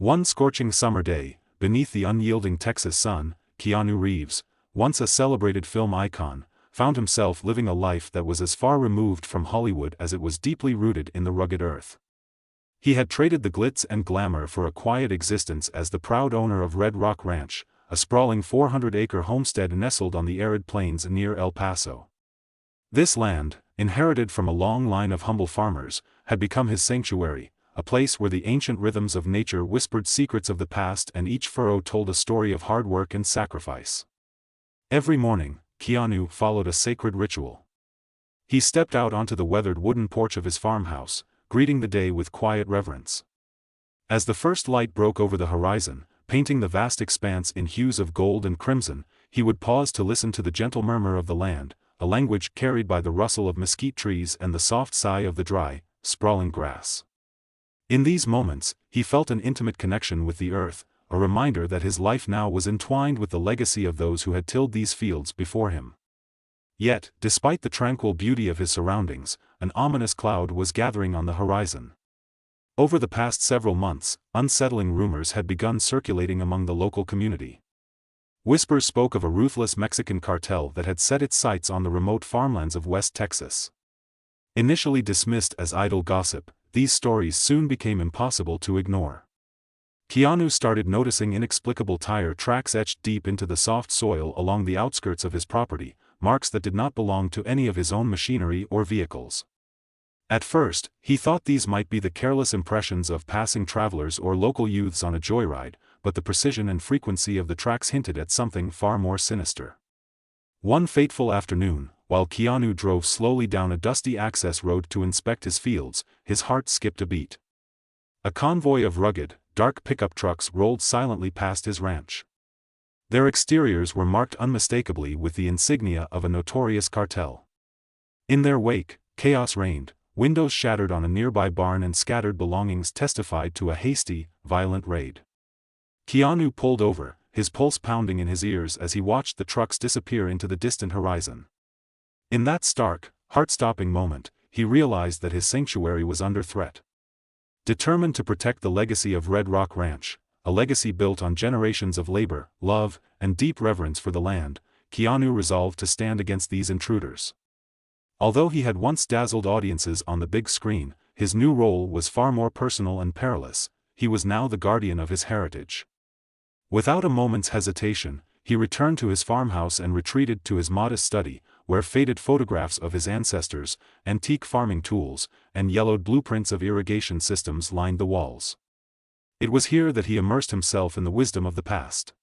One scorching summer day, beneath the unyielding Texas sun, Keanu Reeves, once a celebrated film icon, found himself living a life that was as far removed from Hollywood as it was deeply rooted in the rugged earth. He had traded the glitz and glamour for a quiet existence as the proud owner of Red Rock Ranch, a sprawling 400-acre homestead nestled on the arid plains near El Paso. This land, inherited from a long line of humble farmers, had become his sanctuary, a place where the ancient rhythms of nature whispered secrets of the past and each furrow told a story of hard work and sacrifice. Every morning, Keanu followed a sacred ritual. He stepped out onto the weathered wooden porch of his farmhouse, greeting the day with quiet reverence. As the first light broke over the horizon, painting the vast expanse in hues of gold and crimson, he would pause to listen to the gentle murmur of the land, a language carried by the rustle of mesquite trees and the soft sigh of the dry, sprawling grass. In these moments, he felt an intimate connection with the earth, a reminder that his life now was entwined with the legacy of those who had tilled these fields before him. Yet, despite the tranquil beauty of his surroundings, an ominous cloud was gathering on the horizon. Over the past several months, unsettling rumors had begun circulating among the local community. Whispers spoke of a ruthless Mexican cartel that had set its sights on the remote farmlands of West Texas. Initially dismissed as idle gossip, these stories soon became impossible to ignore. Keanu started noticing inexplicable tire tracks etched deep into the soft soil along the outskirts of his property, marks that did not belong to any of his own machinery or vehicles. At first, he thought these might be the careless impressions of passing travelers or local youths on a joyride, but the precision and frequency of the tracks hinted at something far more sinister. One fateful afternoon, while Keanu drove slowly down a dusty access road to inspect his fields, his heart skipped a beat. A convoy of rugged, dark pickup trucks rolled silently past his ranch. Their exteriors were marked unmistakably with the insignia of a notorious cartel. In their wake, chaos reigned, windows shattered on a nearby barn and scattered belongings testified to a hasty, violent raid. Keanu pulled over, his pulse pounding in his ears as he watched the trucks disappear into the distant horizon. In that stark, heart-stopping moment, he realized that his sanctuary was under threat. Determined to protect the legacy of Red Rock Ranch, a legacy built on generations of labor, love, and deep reverence for the land, Keanu resolved to stand against these intruders. Although he had once dazzled audiences on the big screen, his new role was far more personal and perilous. He was now the guardian of his heritage. Without a moment's hesitation, he returned to his farmhouse and retreated to his modest study, where faded photographs of his ancestors, antique farming tools, and yellowed blueprints of irrigation systems lined the walls. It was here that he immersed himself in the wisdom of the past.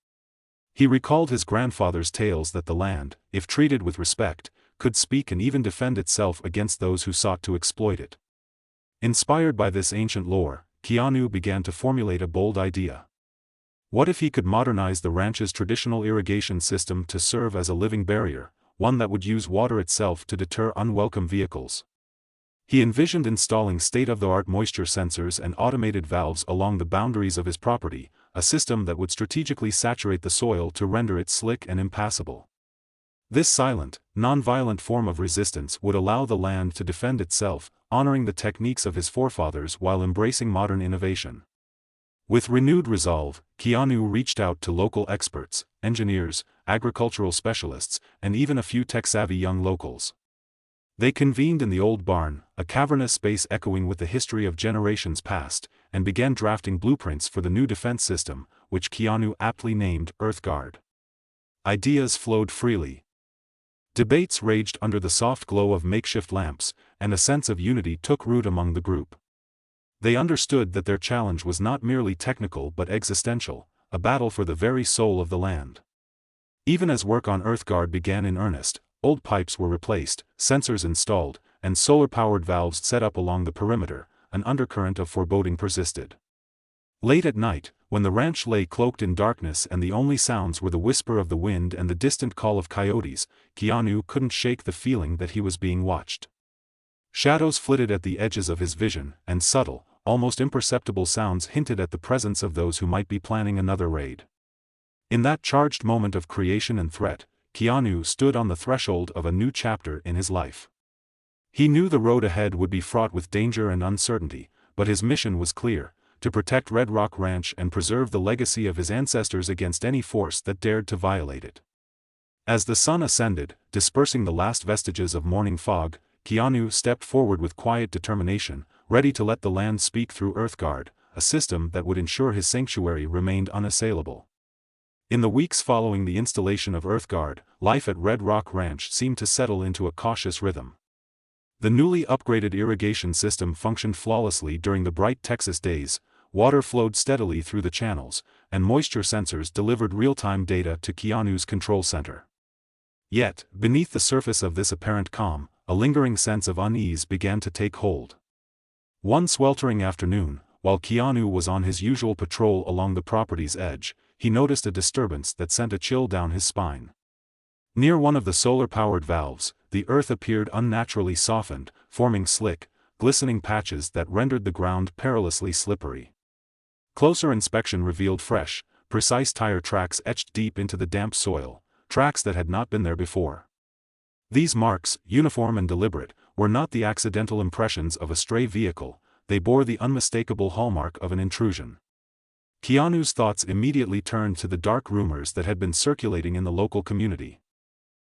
He recalled his grandfather's tales that the land, if treated with respect, could speak and even defend itself against those who sought to exploit it. Inspired by this ancient lore, Keanu began to formulate a bold idea. What if he could modernize the ranch's traditional irrigation system to serve as a living barrier, one that would use water itself to deter unwelcome vehicles? He envisioned installing state-of-the-art moisture sensors and automated valves along the boundaries of his property, a system that would strategically saturate the soil to render it slick and impassable. This silent, non-violent form of resistance would allow the land to defend itself, honoring the techniques of his forefathers while embracing modern innovation. With renewed resolve, Keanu reached out to local experts, engineers, agricultural specialists, and even a few tech-savvy young locals. They convened in the old barn, a cavernous space echoing with the history of generations past, and began drafting blueprints for the new defense system, which Keanu aptly named EarthGuard. Ideas flowed freely. Debates raged under the soft glow of makeshift lamps, and a sense of unity took root among the group. They understood that their challenge was not merely technical but existential, a battle for the very soul of the land. Even as work on EarthGuard began in earnest, old pipes were replaced, sensors installed, and solar-powered valves set up along the perimeter, an undercurrent of foreboding persisted. Late at night, when the ranch lay cloaked in darkness and the only sounds were the whisper of the wind and the distant call of coyotes, Keanu couldn't shake the feeling that he was being watched. Shadows flitted at the edges of his vision, and subtle, almost imperceptible sounds hinted at the presence of those who might be planning another raid. In that charged moment of creation and threat, Keanu stood on the threshold of a new chapter in his life. He knew the road ahead would be fraught with danger and uncertainty, but his mission was clear: to protect Red Rock Ranch and preserve the legacy of his ancestors against any force that dared to violate it. As the sun ascended, dispersing the last vestiges of morning fog, Keanu stepped forward with quiet determination, ready to let the land speak through EarthGuard, a system that would ensure his sanctuary remained unassailable. In the weeks following the installation of EarthGuard, life at Red Rock Ranch seemed to settle into a cautious rhythm. The newly upgraded irrigation system functioned flawlessly during the bright Texas days, water flowed steadily through the channels, and moisture sensors delivered real-time data to Keanu's control center. Yet, beneath the surface of this apparent calm, a lingering sense of unease began to take hold. One sweltering afternoon, while Keanu was on his usual patrol along the property's edge, he noticed a disturbance that sent a chill down his spine. Near one of the solar-powered valves, the earth appeared unnaturally softened, forming slick, glistening patches that rendered the ground perilously slippery. Closer inspection revealed fresh, precise tire tracks etched deep into the damp soil, tracks that had not been there before. These marks, uniform and deliberate, were not the accidental impressions of a stray vehicle, they bore the unmistakable hallmark of an intrusion. Keanu's thoughts immediately turned to the dark rumors that had been circulating in the local community.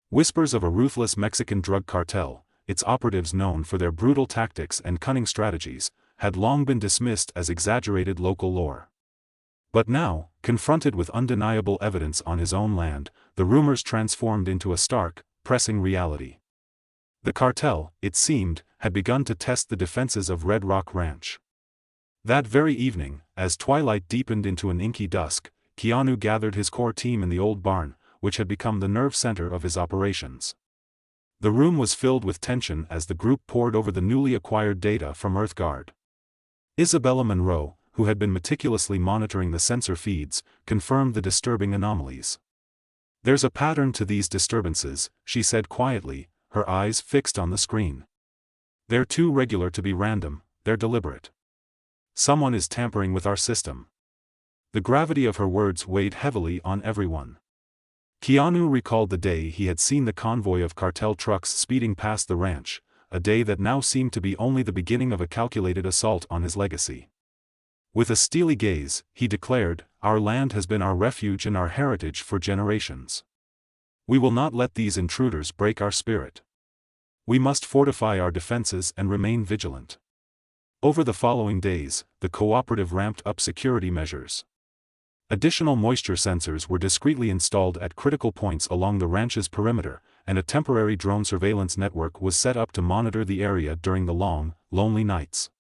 Whispers of a ruthless Mexican drug cartel, its operatives known for their brutal tactics and cunning strategies, had long been dismissed as exaggerated local lore. But now, confronted with undeniable evidence on his own land, the rumors transformed into a stark, pressing reality. The cartel, it seemed, had begun to test the defenses of Red Rock Ranch. That very evening, as twilight deepened into an inky dusk, Keanu gathered his core team in the old barn, which had become the nerve center of his operations. The room was filled with tension as the group pored over the newly acquired data from EarthGuard. Isabella Monroe, who had been meticulously monitoring the sensor feeds, confirmed the disturbing anomalies. "There's a pattern to these disturbances," she said quietly, her eyes fixed on the screen. "They're too regular to be random, they're deliberate. Someone is tampering with our system." The gravity of her words weighed heavily on everyone. Keanu recalled the day he had seen the convoy of cartel trucks speeding past the ranch, a day that now seemed to be only the beginning of a calculated assault on his legacy. With a steely gaze, he declared, "Our land has been our refuge and our heritage for generations. We will not let these intruders break our spirit. We must fortify our defenses and remain vigilant." Over the following days, the cooperative ramped up security measures. Additional moisture sensors were discreetly installed at critical points along the ranch's perimeter, and a temporary drone surveillance network was set up to monitor the area during the long, lonely nights.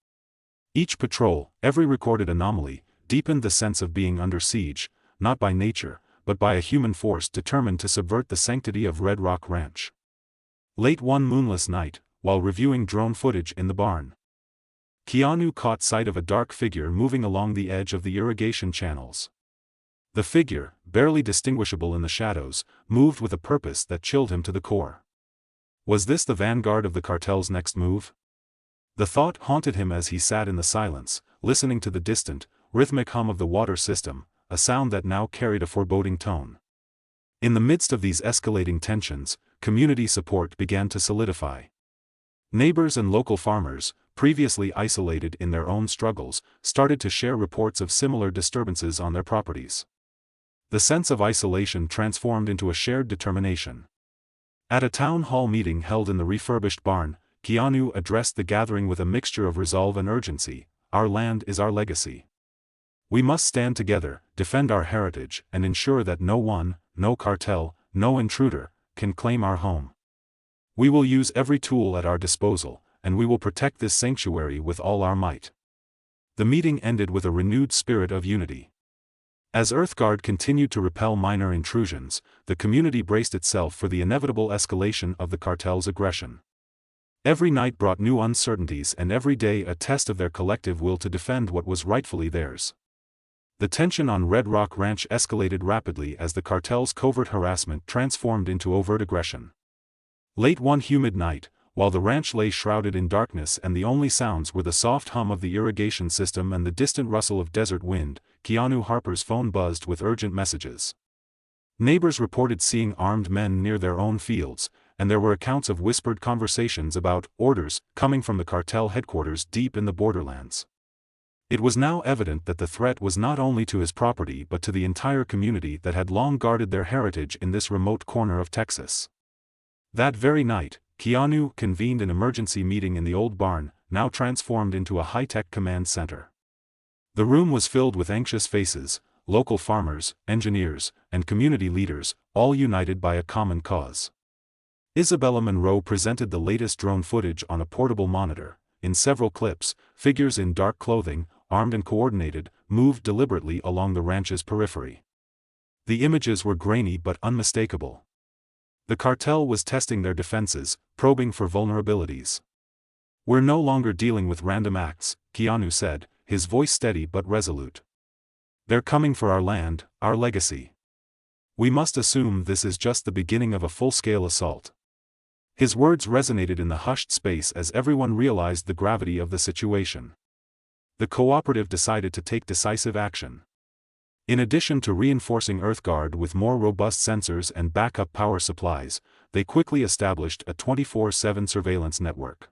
Each patrol, every recorded anomaly, deepened the sense of being under siege, not by nature, but by a human force determined to subvert the sanctity of Red Rock Ranch. Late one moonless night, while reviewing drone footage in the barn, Keanu caught sight of a dark figure moving along the edge of the irrigation channels. The figure, barely distinguishable in the shadows, moved with a purpose that chilled him to the core. Was this the vanguard of the cartel's next move? The thought haunted him as he sat in the silence, listening to the distant, rhythmic hum of the water system, a sound that now carried a foreboding tone. In the midst of these escalating tensions, community support began to solidify. Neighbors and local farmers, previously isolated in their own struggles, started to share reports of similar disturbances on their properties. The sense of isolation transformed into a shared determination. At a town hall meeting held in the refurbished barn, Keanu addressed the gathering with a mixture of resolve and urgency. "Our land is our legacy. We must stand together, defend our heritage, and ensure that no one, no cartel, no intruder, can claim our home. We will use every tool at our disposal, and we will protect this sanctuary with all our might." The meeting ended with a renewed spirit of unity. As EarthGuard continued to repel minor intrusions, the community braced itself for the inevitable escalation of the cartel's aggression. Every night brought new uncertainties and every day a test of their collective will to defend what was rightfully theirs. The tension on Red Rock Ranch escalated rapidly as the cartel's covert harassment transformed into overt aggression. Late one humid night, while the ranch lay shrouded in darkness and the only sounds were the soft hum of the irrigation system and the distant rustle of desert wind, Keanu Harper's phone buzzed with urgent messages. Neighbors reported seeing armed men near their own fields, and there were accounts of whispered conversations about orders coming from the cartel headquarters deep in the borderlands. It was now evident that the threat was not only to his property but to the entire community that had long guarded their heritage in this remote corner of Texas. That very night, Keanu convened an emergency meeting in the old barn, now transformed into a high-tech command center. The room was filled with anxious faces, local farmers, engineers, and community leaders, all united by a common cause. Isabella Monroe presented the latest drone footage on a portable monitor. In several clips, figures in dark clothing, armed and coordinated, moved deliberately along the ranch's periphery. The images were grainy but unmistakable. The cartel was testing their defenses, probing for vulnerabilities. "We're no longer dealing with random acts," Keanu said, his voice steady but resolute. "They're coming for our land, our legacy. We must assume this is just the beginning of a full-scale assault." His words resonated in the hushed space as everyone realized the gravity of the situation. The cooperative decided to take decisive action. In addition to reinforcing EarthGuard with more robust sensors and backup power supplies, they quickly established a 24/7 surveillance network.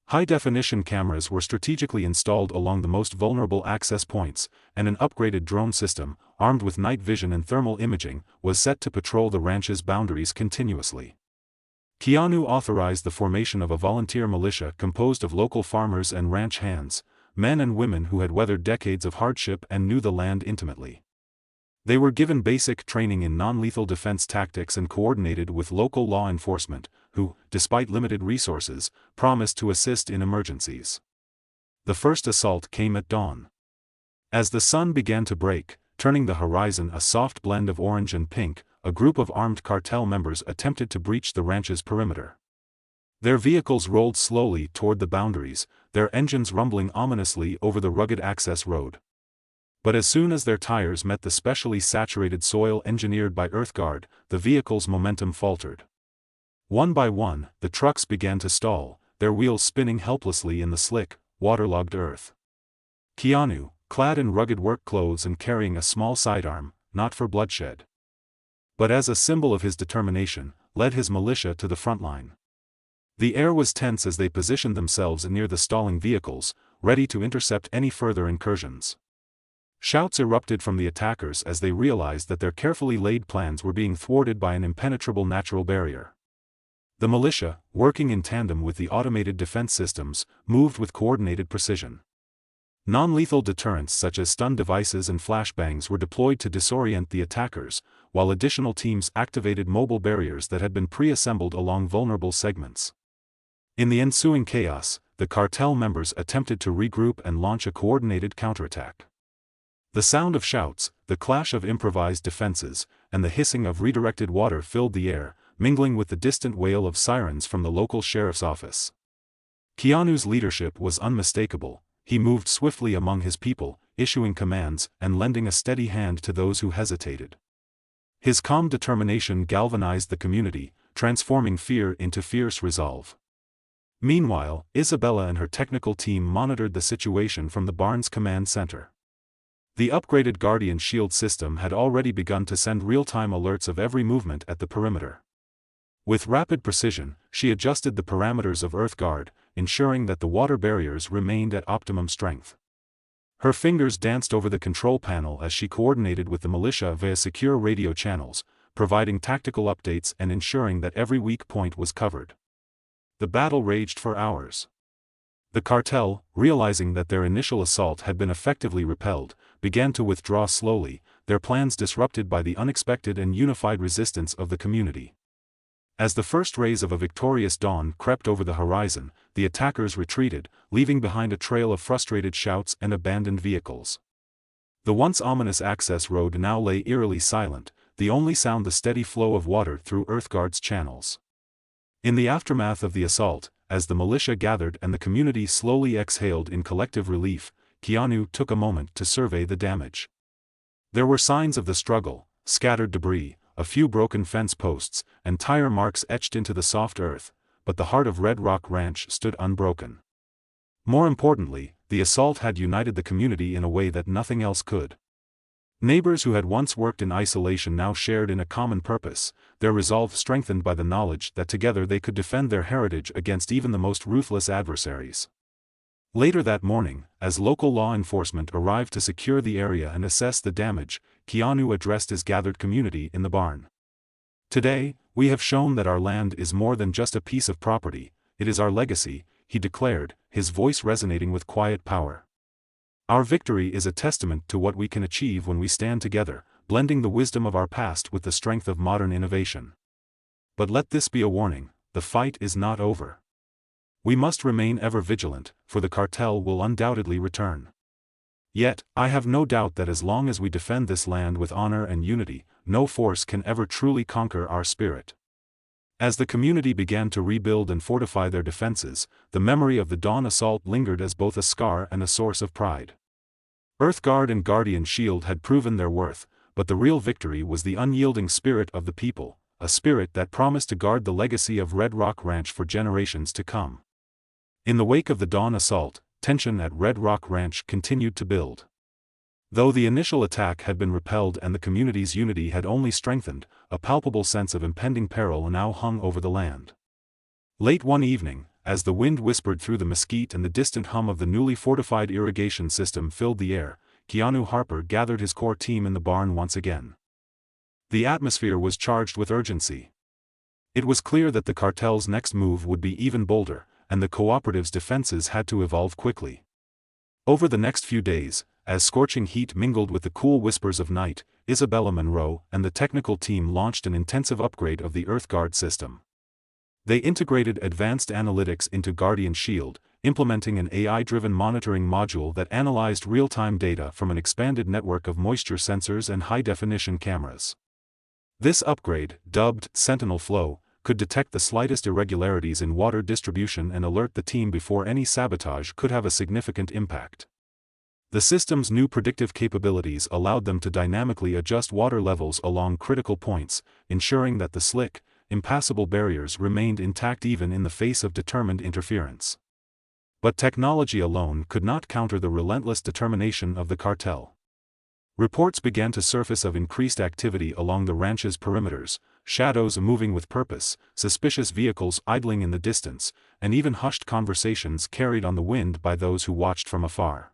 High-definition cameras were strategically installed along the most vulnerable access points, and an upgraded drone system, armed with night vision and thermal imaging, was set to patrol the ranch's boundaries continuously. Keanu authorized the formation of a volunteer militia composed of local farmers and ranch hands, men and women who had weathered decades of hardship and knew the land intimately. They were given basic training in non-lethal defense tactics and coordinated with local law enforcement, who, despite limited resources, promised to assist in emergencies. The first assault came at dawn. As the sun began to break, turning the horizon a soft blend of orange and pink, a group of armed cartel members attempted to breach the ranch's perimeter. Their vehicles rolled slowly toward the boundaries, their engines rumbling ominously over the rugged access road. But as soon as their tires met the specially saturated soil engineered by EarthGuard, the vehicle's momentum faltered. One by one, the trucks began to stall, their wheels spinning helplessly in the slick, waterlogged earth. Keanu, clad in rugged work clothes and carrying a small sidearm, not for bloodshed, but as a symbol of his determination, led his militia to the front line. The air was tense as they positioned themselves near the stalling vehicles, ready to intercept any further incursions. Shouts erupted from the attackers as they realized that their carefully laid plans were being thwarted by an impenetrable natural barrier. The militia, working in tandem with the automated defense systems, moved with coordinated precision. Non-lethal deterrents such as stun devices and flashbangs were deployed to disorient the attackers, while additional teams activated mobile barriers that had been pre-assembled along vulnerable segments. In the ensuing chaos, the cartel members attempted to regroup and launch a coordinated counterattack. The sound of shouts, the clash of improvised defenses, and the hissing of redirected water filled the air, mingling with the distant wail of sirens from the local sheriff's office. Keanu's leadership was unmistakable. He moved swiftly among his people, issuing commands and lending a steady hand to those who hesitated. His calm determination galvanized the community, transforming fear into fierce resolve. Meanwhile, Isabella and her technical team monitored the situation from the barn's command center. The upgraded Guardian Shield system had already begun to send real-time alerts of every movement at the perimeter. With rapid precision, she adjusted the parameters of EarthGuard, ensuring that the water barriers remained at optimum strength. Her fingers danced over the control panel as she coordinated with the militia via secure radio channels, providing tactical updates and ensuring that every weak point was covered. The battle raged for hours. The cartel, realizing that their initial assault had been effectively repelled, began to withdraw slowly, their plans disrupted by the unexpected and unified resistance of the community. As the first rays of a victorious dawn crept over the horizon, the attackers retreated, leaving behind a trail of frustrated shouts and abandoned vehicles. The once ominous access road now lay eerily silent, the only sound the steady flow of water through EarthGuard's channels. In the aftermath of the assault, as the militia gathered and the community slowly exhaled in collective relief, Keanu took a moment to survey the damage. There were signs of the struggle: scattered debris, a few broken fence posts, and tire marks etched into the soft earth, but the heart of Red Rock Ranch stood unbroken. More importantly, the assault had united the community in a way that nothing else could. Neighbors who had once worked in isolation now shared in a common purpose, their resolve strengthened by the knowledge that together they could defend their heritage against even the most ruthless adversaries. Later that morning, as local law enforcement arrived to secure the area and assess the damage, Keanu addressed his gathered community in the barn. "Today, we have shown that our land is more than just a piece of property, it is our legacy," he declared, his voice resonating with quiet power. "Our victory is a testament to what we can achieve when we stand together, blending the wisdom of our past with the strength of modern innovation. But let this be a warning, the fight is not over. We must remain ever vigilant, for the cartel will undoubtedly return. Yet, I have no doubt that as long as we defend this land with honor and unity, no force can ever truly conquer our spirit." As the community began to rebuild and fortify their defenses, the memory of the dawn assault lingered as both a scar and a source of pride. EarthGuard and Guardian Shield had proven their worth, but the real victory was the unyielding spirit of the people, a spirit that promised to guard the legacy of Red Rock Ranch for generations to come. In the wake of the dawn assault, tension at Red Rock Ranch continued to build. Though the initial attack had been repelled and the community's unity had only strengthened, a palpable sense of impending peril now hung over the land. Late one evening, as the wind whispered through the mesquite and the distant hum of the newly fortified irrigation system filled the air, Keanu Harper gathered his core team in the barn once again. The atmosphere was charged with urgency. It was clear that the cartel's next move would be even bolder, and the cooperative's defenses had to evolve quickly. Over the next few days, as scorching heat mingled with the cool whispers of night, Isabella Monroe and the technical team launched an intensive upgrade of the EarthGuard system. They integrated advanced analytics into Guardian Shield, implementing an AI-driven monitoring module that analyzed real-time data from an expanded network of moisture sensors and high-definition cameras. This upgrade, dubbed Sentinel Flow, could detect the slightest irregularities in water distribution and alert the team before any sabotage could have a significant impact. The system's new predictive capabilities allowed them to dynamically adjust water levels along critical points, ensuring that the slick, impassable barriers remained intact even in the face of determined interference. But technology alone could not counter the relentless determination of the cartel. Reports began to surface of increased activity along the ranch's perimeters, shadows moving with purpose, suspicious vehicles idling in the distance, and even hushed conversations carried on the wind by those who watched from afar.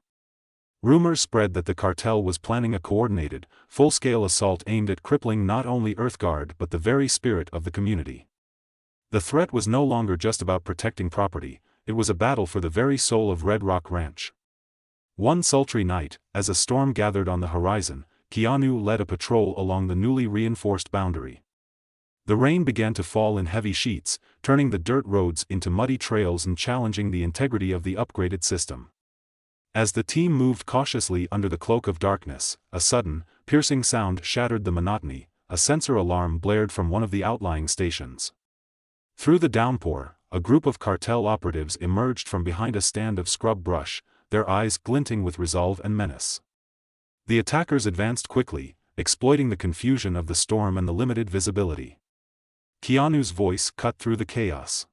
Rumors spread that the cartel was planning a coordinated, full-scale assault aimed at crippling not only EarthGuard but the very spirit of the community. The threat was no longer just about protecting property, it was a battle for the very soul of Red Rock Ranch. One sultry night, as a storm gathered on the horizon, Keanu led a patrol along the newly reinforced boundary. The rain began to fall in heavy sheets, turning the dirt roads into muddy trails and challenging the integrity of the upgraded system. As the team moved cautiously under the cloak of darkness, a sudden, piercing sound shattered the monotony. A sensor alarm blared from one of the outlying stations. Through the downpour, a group of cartel operatives emerged from behind a stand of scrub brush, their eyes glinting with resolve and menace. The attackers advanced quickly, exploiting the confusion of the storm and the limited visibility. Keanu's voice cut through the chaos.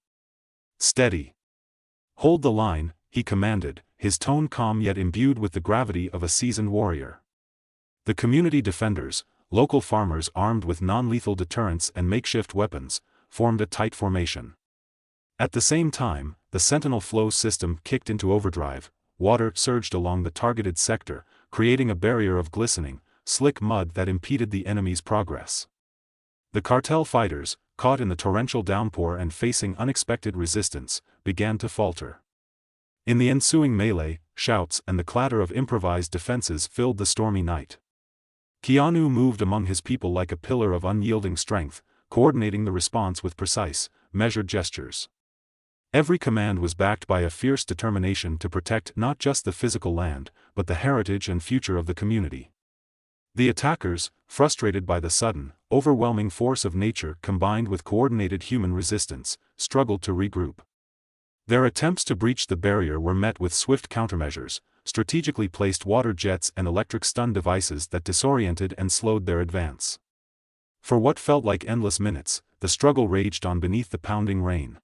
"Steady. Hold the line," he commanded, his tone calm yet imbued with the gravity of a seasoned warrior. The community defenders, local farmers armed with non-lethal deterrents and makeshift weapons, formed a tight formation. At the same time, the Sentinel Flow system kicked into overdrive. Water surged along the targeted sector, creating a barrier of glistening, slick mud that impeded the enemy's progress. The cartel fighters, caught in the torrential downpour and facing unexpected resistance, began to falter. In the ensuing melee, shouts and the clatter of improvised defenses filled the stormy night. Keanu moved among his people like a pillar of unyielding strength, coordinating the response with precise, measured gestures. Every command was backed by a fierce determination to protect not just the physical land, but the heritage and future of the community. The attackers, frustrated by the sudden, overwhelming force of nature combined with coordinated human resistance, struggled to regroup. Their attempts to breach the barrier were met with swift countermeasures, strategically placed water jets and electric stun devices that disoriented and slowed their advance. For what felt like endless minutes, the struggle raged on beneath the pounding rain.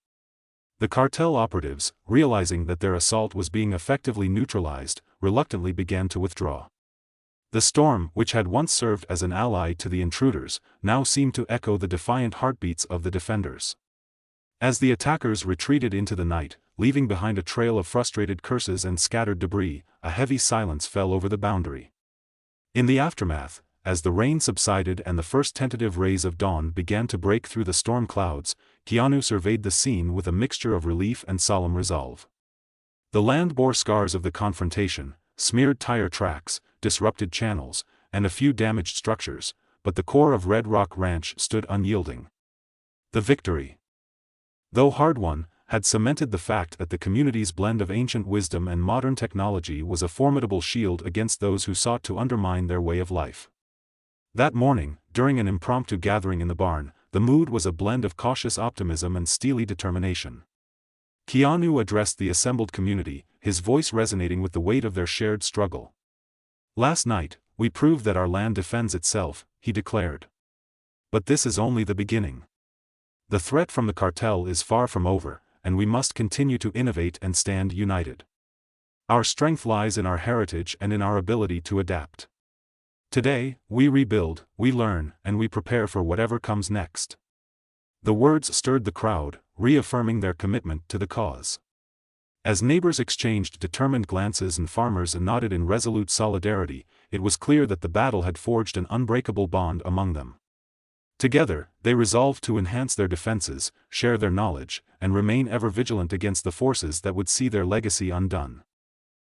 The cartel operatives, realizing that their assault was being effectively neutralized, reluctantly began to withdraw. The storm, which had once served as an ally to the intruders, now seemed to echo the defiant heartbeats of the defenders. As the attackers retreated into the night, leaving behind a trail of frustrated curses and scattered debris. A heavy silence fell over the boundary. In the aftermath, as the rain subsided and the first tentative rays of dawn began to break through the storm clouds, Keanu surveyed the scene with a mixture of relief and solemn resolve. The land bore scars of the confrontation, smeared tire tracks, disrupted channels, and a few damaged structures, but the core of Red Rock Ranch stood unyielding. The victory, though hard-won, had cemented the fact that the community's blend of ancient wisdom and modern technology was a formidable shield against those who sought to undermine their way of life. That morning, during an impromptu gathering in the barn, the mood was a blend of cautious optimism and steely determination. Keanu addressed the assembled community, his voice resonating with the weight of their shared struggle. "Last night, we proved that our land defends itself," he declared. "But this is only the beginning. The threat from the cartel is far from over, and we must continue to innovate and stand united. Our strength lies in our heritage and in our ability to adapt. Today, we rebuild, we learn, and we prepare for whatever comes next." The words stirred the crowd, reaffirming their commitment to the cause. As neighbors exchanged determined glances and farmers nodded in resolute solidarity, it was clear that the battle had forged an unbreakable bond among them. Together, they resolved to enhance their defenses, share their knowledge, and remain ever vigilant against the forces that would see their legacy undone.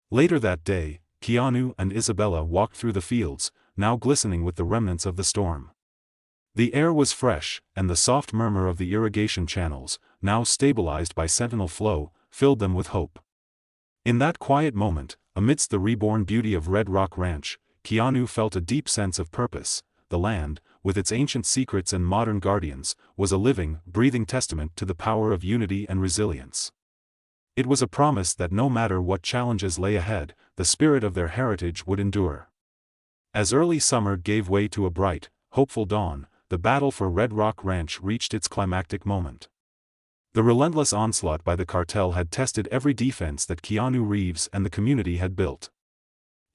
Later that day, Keanu and Isabella walked through the fields, now glistening with the remnants of the storm. The air was fresh, and the soft murmur of the irrigation channels, now stabilized by sentinel flow, filled them with hope. In that quiet moment, amidst the reborn beauty of Red Rock Ranch, Keanu felt a deep sense of purpose. The land, with its ancient secrets and modern guardians, was a living, breathing testament to the power of unity and resilience. It was a promise that no matter what challenges lay ahead, the spirit of their heritage would endure. As early summer gave way to a bright, hopeful dawn, the battle for Red Rock Ranch reached its climactic moment. The relentless onslaught by the cartel had tested every defense that Keanu Reeves and the community had built.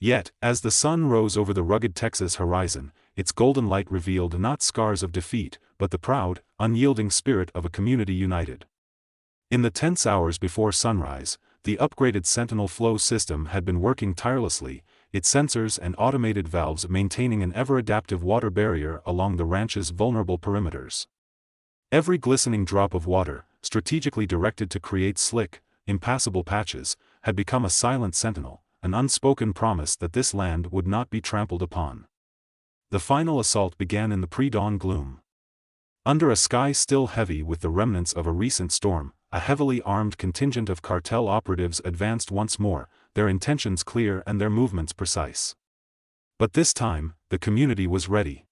Yet, as the sun rose over the rugged Texas horizon, its golden light revealed not scars of defeat, but the proud, unyielding spirit of a community united. In the tense hours before sunrise, the upgraded Sentinel Flow system had been working tirelessly, its sensors and automated valves maintaining an ever-adaptive water barrier along the ranch's vulnerable perimeters. Every glistening drop of water, strategically directed to create slick, impassable patches, had become a silent sentinel, an unspoken promise that this land would not be trampled upon. The final assault began in the pre-dawn gloom. Under a sky still heavy with the remnants of a recent storm, a heavily armed contingent of cartel operatives advanced once more, their intentions clear and their movements precise. But this time, the community was ready.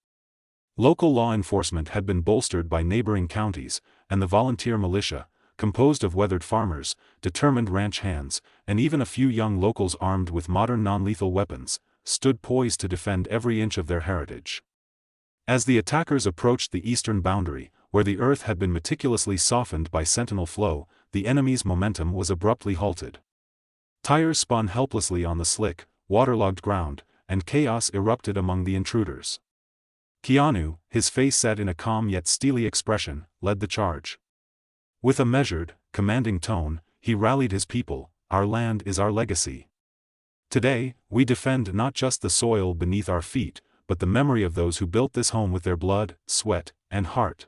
Local law enforcement had been bolstered by neighboring counties, and the volunteer militia, composed of weathered farmers, determined ranch hands, and even a few young locals armed with modern non-lethal weapons, stood poised to defend every inch of their heritage. As the attackers approached the eastern boundary, where the earth had been meticulously softened by Sentinel Flow, the enemy's momentum was abruptly halted. Tires spun helplessly on the slick, waterlogged ground, and chaos erupted among the intruders. Keanu, his face set in a calm yet steely expression, led the charge. With a measured, commanding tone, he rallied his people. "Our land is our legacy. Today, we defend not just the soil beneath our feet, but the memory of those who built this home with their blood, sweat, and heart."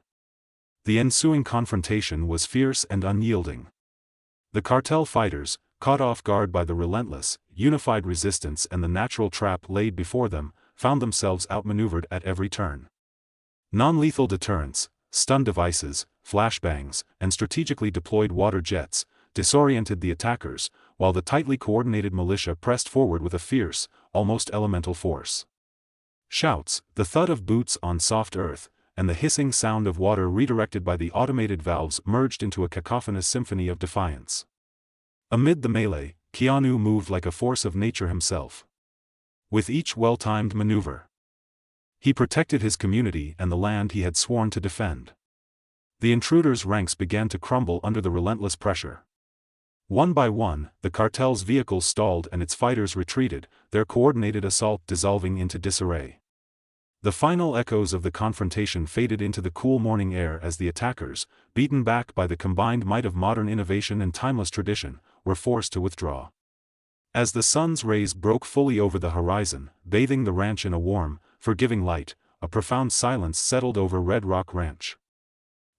The ensuing confrontation was fierce and unyielding. The cartel fighters, caught off guard by the relentless, unified resistance and the natural trap laid before them, found themselves outmaneuvered at every turn. Non-lethal deterrents, stun devices, flashbangs, and strategically deployed water jets disoriented the attackers, while the tightly coordinated militia pressed forward with a fierce, almost elemental force. Shouts, the thud of boots on soft earth, and the hissing sound of water redirected by the automated valves merged into a cacophonous symphony of defiance. Amid the melee, Keanu moved like a force of nature himself. With each well-timed maneuver, he protected his community and the land he had sworn to defend. The intruders' ranks began to crumble under the relentless pressure. One by one, the cartel's vehicles stalled and its fighters retreated, their coordinated assault dissolving into disarray. The final echoes of the confrontation faded into the cool morning air as the attackers, beaten back by the combined might of modern innovation and timeless tradition, were forced to withdraw. As the sun's rays broke fully over the horizon, bathing the ranch in a warm, forgiving light, a profound silence settled over Red Rock Ranch.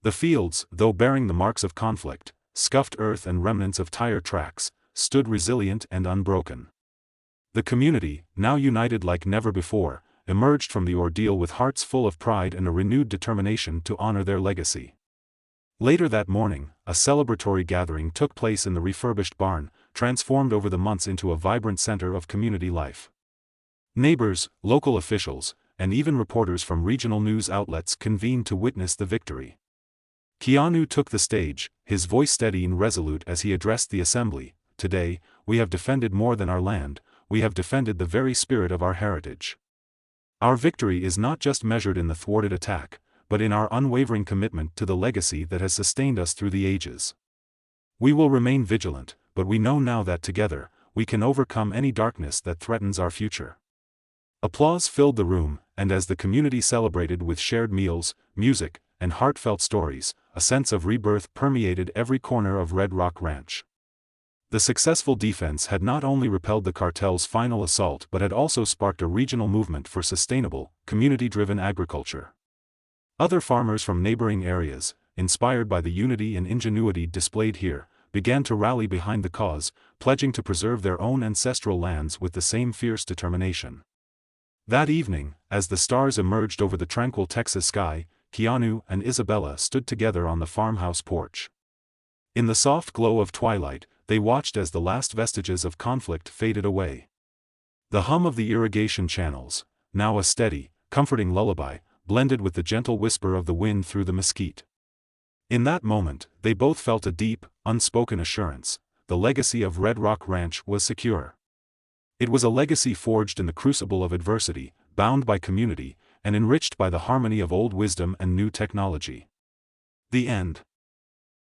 The fields, though bearing the marks of conflict, scuffed earth and remnants of tire tracks, stood resilient and unbroken. The community, now united like never before, emerged from the ordeal with hearts full of pride and a renewed determination to honor their legacy. Later that morning, a celebratory gathering took place in the refurbished barn, transformed over the months into a vibrant center of community life. Neighbors, local officials, and even reporters from regional news outlets convened to witness the victory. Keanu took the stage, his voice steady and resolute as he addressed the assembly. "Today, we have defended more than our land, we have defended the very spirit of our heritage. Our victory is not just measured in the thwarted attack, but in our unwavering commitment to the legacy that has sustained us through the ages. We will remain vigilant, but we know now that together, we can overcome any darkness that threatens our future." Applause filled the room, and as the community celebrated with shared meals, music, and heartfelt stories, a sense of rebirth permeated every corner of Red Rock Ranch. The successful defense had not only repelled the cartel's final assault but had also sparked a regional movement for sustainable, community-driven agriculture. Other farmers from neighboring areas, inspired by the unity and ingenuity displayed here, began to rally behind the cause, pledging to preserve their own ancestral lands with the same fierce determination. That evening, as the stars emerged over the tranquil Texas sky, Keanu and Isabella stood together on the farmhouse porch. In the soft glow of twilight, they watched as the last vestiges of conflict faded away. The hum of the irrigation channels, now a steady, comforting lullaby, blended with the gentle whisper of the wind through the mesquite. In that moment, they both felt a deep, unspoken assurance: the legacy of Red Rock Ranch was secure. It was a legacy forged in the crucible of adversity, bound by community, and enriched by the harmony of old wisdom and new technology. The end.